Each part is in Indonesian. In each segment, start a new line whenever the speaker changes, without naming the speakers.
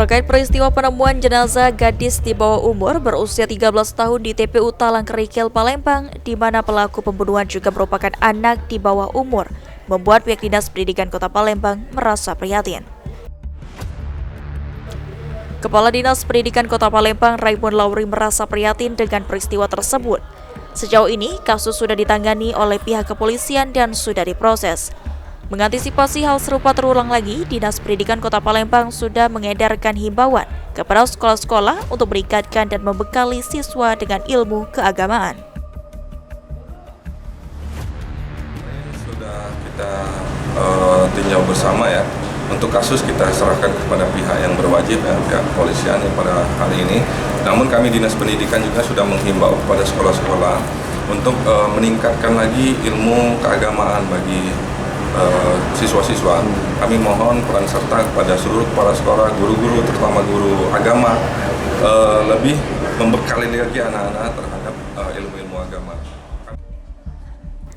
Terkait peristiwa penemuan jenazah gadis di bawah umur berusia 13 tahun di TPU Talang Kerikil, Palembang, di mana pelaku pembunuhan juga merupakan anak di bawah umur, membuat pihak Dinas Pendidikan Kota Palembang merasa prihatin. Kepala Dinas Pendidikan Kota Palembang, Raymond Lauri, merasa prihatin dengan peristiwa tersebut. Sejauh ini, kasus sudah ditangani oleh pihak kepolisian dan sudah diproses. Mengantisipasi hal serupa terulang lagi, Dinas Pendidikan Kota Palembang sudah mengedarkan himbauan kepada sekolah-sekolah untuk meningkatkan dan membekali siswa dengan ilmu keagamaan.
Sudah kita tinjau bersama ya. Untuk kasus kita serahkan kepada pihak yang berwajib ya, pihak kepolisian yang pada hari ini. Namun kami Dinas Pendidikan juga sudah menghimbau kepada sekolah-sekolah untuk meningkatkan lagi ilmu keagamaan bagi siswa-siswa. Kami mohon peran serta kepada seluruh kepala sekolah, guru-guru, terutama guru agama, lebih membekali lagi anak-anak terhadap ilmu-ilmu agama.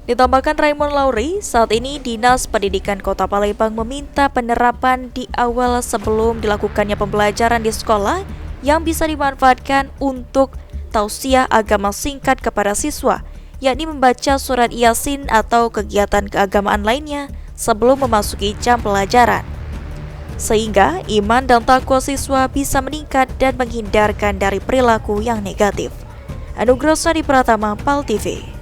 Ditambahkan Raymond Lauri, saat ini Dinas Pendidikan Kota Palembang meminta penerapan di awal sebelum dilakukannya pembelajaran di sekolah yang bisa dimanfaatkan untuk tausiah agama singkat kepada siswa, yakni membaca surat Yasin atau kegiatan keagamaan lainnya sebelum memasuki jam pelajaran. Sehingga iman dan takwa siswa bisa meningkat dan menghindarkan dari perilaku yang negatif. Anugrah Sadi Pratama, PAL TV.